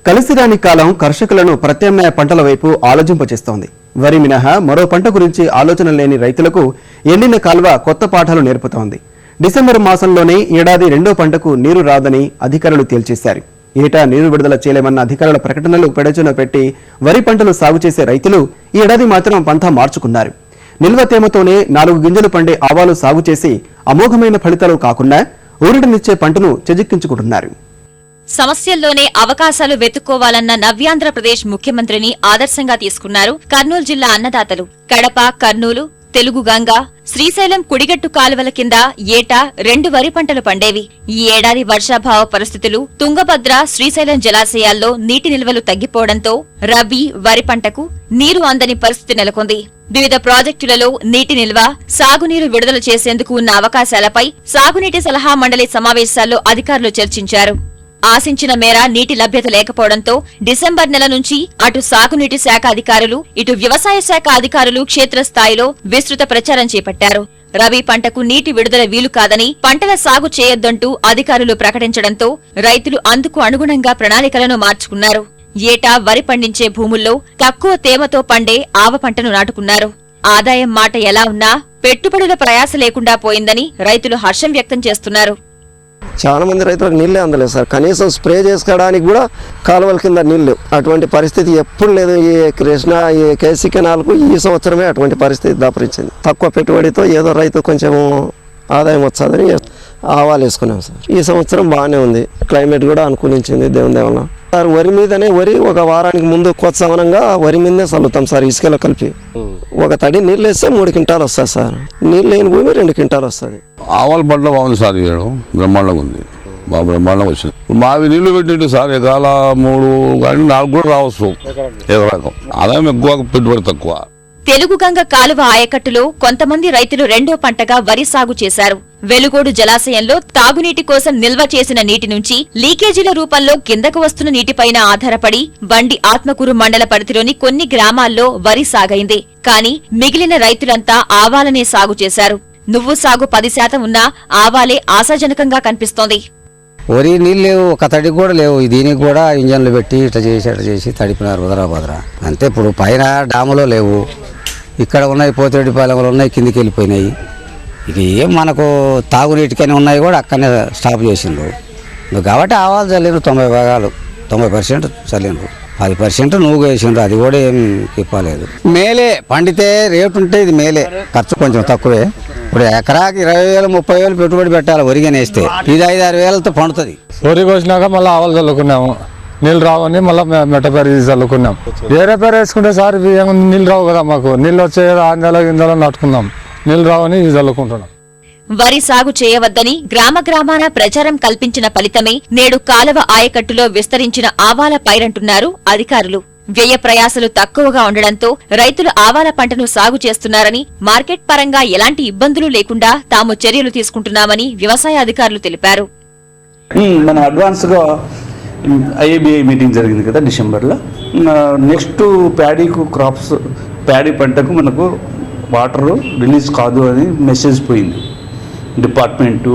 కలిసిరాని కాలం కర్షకులను ప్రత్యామ్నాయ పంటల వైపు ఆలోచింపచేస్తోంది. వరి మినహా మరో పంట గురించి ఆలోచన లేని రైతులకు ఎండిన కాల్వ కొత్త పాఠాలు నేర్పుతోంది. డిసెంబర్ మాసంలోనే ఏడాది రెండో పంటకు నీరు రాదని అధికారులు తేల్చేశారు. ఏటా నీరు విడుదల చేయలేమన్న అధికారుల ప్రకటనలు పెడచెవిన పెట్టి వరి పంటలు సాగు చేసే రైతులు ఈ ఏడాది మాత్రం పంథా మార్చుకున్నారు. నిల్వ తేమతోనే 4 గింజలు పండే ఆవాలు సాగు చేసి అమోఘమైన ఫలితాలు కాకుండా ఊరటనిచ్చే పంటను చెజిక్కించుకుంటున్నారు. సమస్యల్లోనే అవకాశాలు వెతుక్కోవాలన్న నవ్యాంధ్రప్రదేశ్ ముఖ్యమంత్రిని ఆదర్శంగా తీసుకున్నారు కర్నూలు జిల్లా అన్నదాతలు. కడప, కర్నూలు, తెలుగుగంగ, శ్రీశైలం కుడిగట్టు కాలువల కింద ఏటా 2 వరి పంటలు పండేవి. ఈ ఏడాది వర్షాభావ పరిస్థితులు, తుంగభద్ర, శ్రీశైలం జలాశయాల్లో నీటి నిల్వలు తగ్గిపోవడంతో రబీ, వరి పంటకు నీరు అందని పరిస్థితి నెలకొంది. వివిధ ప్రాజెక్టులలో నీటి నిల్వ, సాగునీరు విడుదల చేసేందుకు ఉన్న అవకాశాలపై సాగునీటి సలహా మండలి సమావేశాల్లో అధికారులు చర్చించారు. ఆశించిన మేర నీటి లభ్యత లేకపోవడంతో డిసెంబర్ నెల నుంచి అటు సాగునీటి శాఖ అధికారులు, ఇటు వ్యవసాయ శాఖ అధికారులు క్షేత్రస్థాయిలో విస్తృత ప్రచారం చేపట్టారు. రబీ పంటకు నీటి విడుదల వీలు కాదని, పంటల సాగు చేయొద్దంటూ అధికారులు ప్రకటించడంతో రైతులు అందుకు అనుగుణంగా ప్రణాళికలను మార్చుకున్నారు. ఏటా వరి పండించే భూముల్లో తక్కువ తేమతో పండే ఆవ పంటను నాటుకున్నారు. ఆదాయం మాట ఎలా ఉన్నా పెట్టుబడుల ప్రయాస లేకుండా పోయిందని రైతులు హర్షం వ్యక్తం చేస్తున్నారు. చాలా మంది రైతులకు నీళ్ళే అందలేదు సార్. కనీసం స్ప్రే చేసుకోవడానికి కూడా కాలువల కింద నీళ్ళు. అటువంటి పరిస్థితి ఎప్పుడు లేదు. ఈ కృష్ణ, ఈ కేసీ కెనాల్కు ఈ సంవత్సరమే అటువంటి పరిస్థితి దాపరించింది. తక్కువ పెట్టుబడితో ఏదో రైతు కొంచెం ఆదాయం వచ్చాదని ఆవాలు వేసుకున్నాం సార్. ఈ సంవత్సరం బాగానే ఉంది. క్లైమేట్ కూడా అనుకూలించింది దేవుని దేవన సార్. వరి మీదనే వరి ఒక వారానికి ముందు కొత్సవనంగా వరి మీదనే చల్లుతాం సార్. ఇసుకలో కలిపి ఒక తడి నీళ్ళు వేస్తే 3 క్వింటాలు వస్తుంది సార్. నీళ్ళు లేని భూమి 2 క్వింటాలు వస్తుంది. ఆవాల పంట బాగుంది సార్. బ్రహ్మాండంగా ఉంది, బాగా బ్రహ్మాండంగా వచ్చింది. మావి నీళ్లు పెట్టిండు సార్. ఎకరాల 3 కానీ 4 కూడా రావచ్చు. ఎకరాకు ఆదాయం ఎక్కువ, పెట్టుబడి తక్కువ. తెలుగుగంగ కాలువ ఆయకట్టులో కొంతమంది రైతులు రెండో పంటగా వరి సాగు చేశారు. వెలుగోడు జలాశయంలో తాగునీటి కోసం నిల్వ చేసిన నీటి నుంచి లీకేజీల రూపంలో కిందకు వస్తున్న నీటిపైన ఆధారపడి బండి ఆత్మకూరు మండల పరిధిలోని కొన్ని గ్రామాల్లో వరి సాగైంది. కానీ మిగిలిన రైతులంతా ఆవాలనే సాగు చేశారు. నువ్వు సాగు 10% ఉన్నా ఆవాలే ఆశాజనకంగా కనిపిస్తోంది. వరి నీళ్ళు లేవు, ఒక తడి కూడా లేవు. దీనికి కూడా ఇంజన్లు పెట్టి ఇట్లా చేసి తడిపినారు వదరా. అంతే. ఇప్పుడు పైన డాములో లేవు, ఇక్కడ ఉన్నాయి, పోతిరెడ్డిపాలెంలో ఉన్నాయి, కిందికి వెళ్ళిపోయినాయి. ఇది ఏం మనకు తాగునీటికనే ఉన్నాయి కూడా అక్కడనే స్టాప్ చేసిండ్రు. కాబట్టి ఆవాలు చల్లిండ్రు 90 భాగాలు, 90% చల్లిండ్రు. 10% నువ్వు వేసిండ్రు, అది కూడా ఏం తిప్పలేదు. మేలే పండితే రేటు ఉంటే ఇది మేలే. ఖర్చు కొంచెం తక్కువే. ఇప్పుడు ఎకరాకి 20,000 30,000 పెట్టుబడి పెట్టాలి వరిగానేస్తే. ఇది 5-6 వేలతో పండుతుంది. వరి కోసినాక మళ్ళీ ఆవాలు చల్లుకున్నాము. నీళ్ళు రావని మళ్ళీ మెట్టపేరు చల్లుకున్నాం. వేరే పేరు వేసుకుంటే సార్ నీళ్ళు రావు కదా. మాకు నీళ్ళు వచ్చే ఆంధ్రాలో గింజలో నాటుకున్నాం. నీళ్ళు రావని చల్లుకుంటున్నాం. వరి సాగు చేయవద్దని గ్రామాన ప్రచారం కల్పించిన ఫలితమే నేడు కాలువ ఆయకట్టులో విస్తరించిన ఆవాల పైరంటున్నారు అధికారులు. వ్యయ ప్రయాసలు తక్కువగా ఉండడంతో రైతులు ఆవాల పంటను సాగు చేస్తున్నారని, మార్కెట్ పరంగా ఎలాంటి ఇబ్బందులు లేకుండా తాము చర్యలు తీసుకుంటున్నామని వ్యవసాయ అధికారులు తెలిపారు. మనం అడ్వాన్స్ గా ఐఏబిఐ మీటింగ్ జరిగింది కదా డిసెంబర్లో. నెక్స్ట్ ప్యాడీకు క్రాప్స్, ప్యాడీ పంటకు మనకు వాటర్ రిలీజ్ కాదు అని మెసేజ్ పోయింది. డిపార్ట్మెంటు,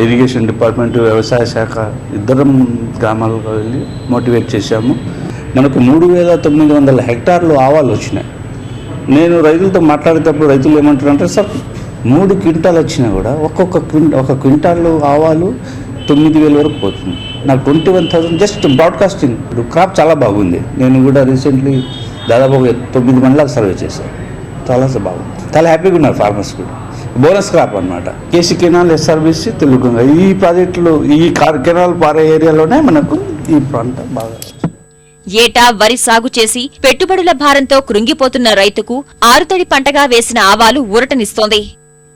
ఇరిగేషన్ డిపార్ట్మెంటు, వ్యవసాయ శాఖ ఇద్దరం గ్రామాలకు వెళ్ళి మోటివేట్ చేశాము. మనకు 3,900 హెక్టార్లు ఆవాలు వచ్చినాయి. నేను రైతులతో మాట్లాడేటప్పుడు రైతులు ఏమంటారంటే, సార్ 3 క్వింటాలు వచ్చినా కూడా ఒక క్వింటాలు ఆవాలు 9,000 వరకు పోతుంది. నాకు 21,000 జస్ట్ బ్రాడ్కాస్టింగ్. క్రాప్ చాలా బాగుంది. నేను కూడా రీసెంట్లీ దాదాపు 9 మండలాలు సర్వే చేశాను. చాలా బాగుంది. చాలా హ్యాపీగా ఉన్నారు ఫార్మర్స్ కూడా. బోనస్ క్రాప్ అనమాట. కేసీ కెనాల్, ఎస్ఆర్బీసీ, తెలుగుగంగ ఈ ప్రాజెక్టులు, ఈ కెనాల్ పారే ఏరియాలోనే మనకు ఈ పంట బాగా. ఏటా వరి సాగు చేసి పెట్టుబడుల భారంతో కృంగిపోతున్న రైతుకు ఆరుతడి పంటగా వేసిన ఆవాలు ఊరటనిస్తోంది.